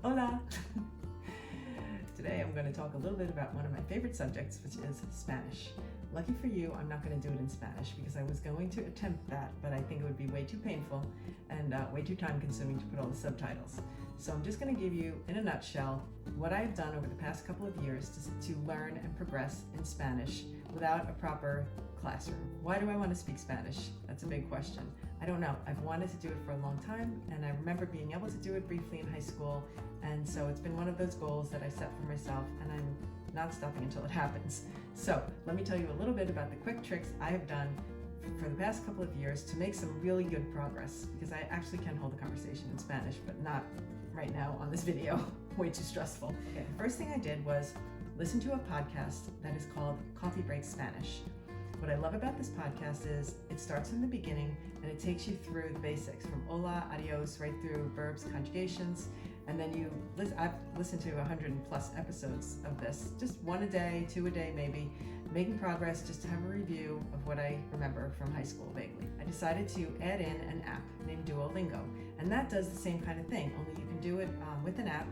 Hola! Today I'm going to talk a little bit about one of my favorite subjects, which is Spanish. Lucky for you, I'm not going to do it in Spanish because I was going to attempt that, but I think it would be way too painful and way too time consuming to put all the subtitles. So I'm just going to give you, in a nutshell, what I've done over the past couple of years to learn and progress in Spanish without a proper classroom. Why do I want to speak Spanish? That's a big question. I don't know. I've wanted to do it for a long time, and I remember being able to do it briefly in high school, and so it's been one of those goals that I set for myself, and I'm not stopping until it happens. So let me tell you a little bit about the quick tricks I have done for the past couple of years to make some really good progress, because I actually can hold a conversation in Spanish, but not right now on this video. Way too stressful. Okay, the first thing I did was listen to a podcast that is called Coffee Break Spanish. What I love about this podcast is it starts from the beginning and it takes you through the basics from hola, adios, right through verbs, conjugations, and then I've listened to 100+ episodes of this, just one a day, two a day maybe, making progress just to have a review of what I remember from high school vaguely. I decided to add in an app named Duolingo, and that does the same kind of thing, only you can do it with an app.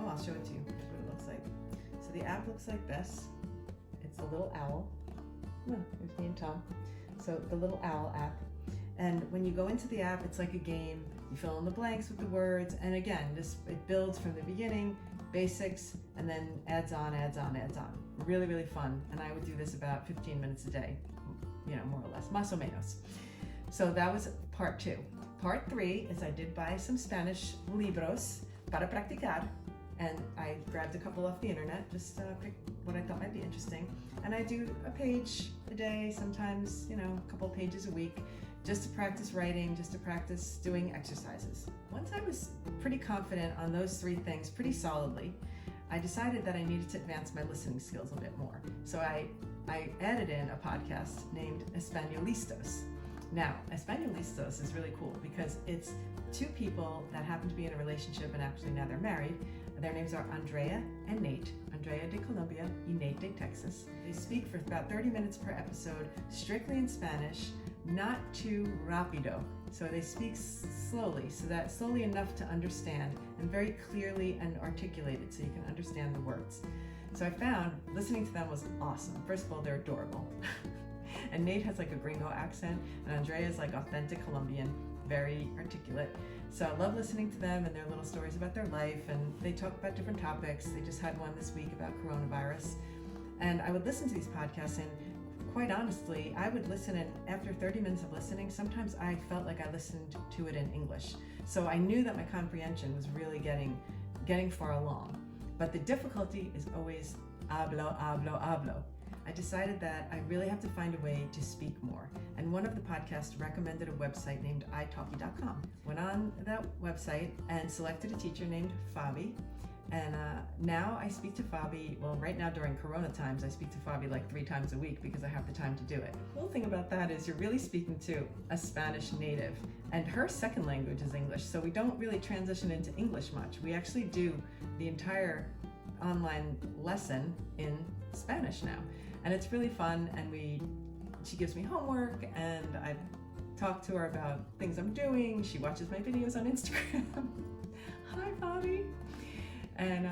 I'll show it to you. Here's what it looks like. So the app looks like this. It's a little owl. Oh, there's me and Tom. So the little owl app. And when you go into the app, it's like a game. You fill in the blanks with the words. And again, it builds from the beginning, basics, and then adds on. Really, really fun. And I would do this about 15 minutes a day, more or less, más o menos. So that was part 2. Part 3 is I did buy some Spanish libros para practicar. And I grabbed a couple off the internet, just picked what I thought might be interesting. And I do a page a day, sometimes, a couple pages a week, just to practice writing, just to practice doing exercises. Once I was pretty confident on those 3 things pretty solidly, I decided that I needed to advance my listening skills a bit more. So I added in a podcast named Españolistas. Now, Españolistas is really cool because it's 2 people that happen to be in a relationship and actually now they're married. Their names are Andrea and Nate. Andrea de Colombia y Nate de Texas. They speak for about 30 minutes per episode, strictly in Spanish, not too rapido. So they speak slowly, slowly enough to understand, and very clearly and articulated so you can understand the words. So I found listening to them was awesome. First of all, they're adorable. And Nate has like a gringo accent, and Andrea is like authentic Colombian, very articulate. So I love listening to them and their little stories about their life, and they talk about different topics. They just had one this week about coronavirus. And I would listen to these podcasts, and quite honestly, I would listen, and after 30 minutes of listening, sometimes I felt like I listened to it in English. So I knew that my comprehension was really getting far along. But the difficulty is always hablo. I decided that I really have to find a way to speak more. And one of the podcasts recommended a website named italki.com. Went on that website and selected a teacher named Fabi. And now I speak to Fabi, well, right now during Corona times, I speak to Fabi like 3 times a week because I have the time to do it. The cool thing about that is you're really speaking to a Spanish native, and her second language is English, so we don't really transition into English much. We actually do the entire online lesson in Spanish now. And it's really fun, and she gives me homework, and I talk to her about things I'm doing. She watches my videos on Instagram. Hi, Fabi. And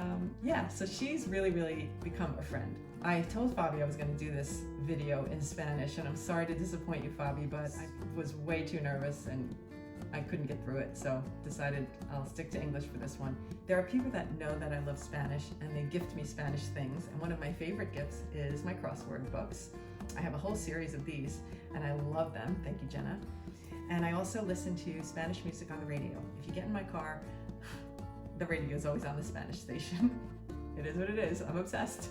so she's really, really become a friend. I told Fabi I was going to do this video in Spanish, and I'm sorry to disappoint you, Fabi, but I was way too nervous and I couldn't get through it, so decided I'll stick to English for this one. There are people that know that I love Spanish, and they gift me Spanish things, and one of my favorite gifts is my crossword books. I have a whole series of these, and I love them. Thank you, Jenna. And I also listen to Spanish music on the radio. If you get in my car, the radio is always on the Spanish station. It is what it is. I'm obsessed.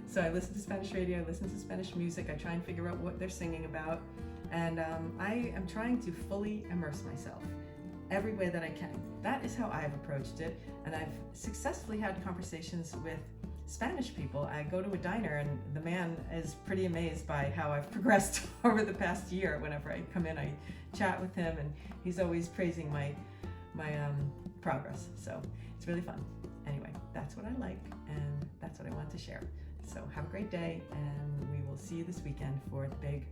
So I listen to Spanish radio, I listen to Spanish music, I try and figure out what they're singing about. And I am trying to fully immerse myself every way that I can. That is how I've approached it, and I've successfully had conversations with Spanish people. I go to a diner, and the man is pretty amazed by how I've progressed over the past year. Whenever I come in, I chat with him, and he's always praising my progress. So it's really fun. Anyway, that's what I like, and that's what I want to share. So have a great day, and we will see you this weekend for the big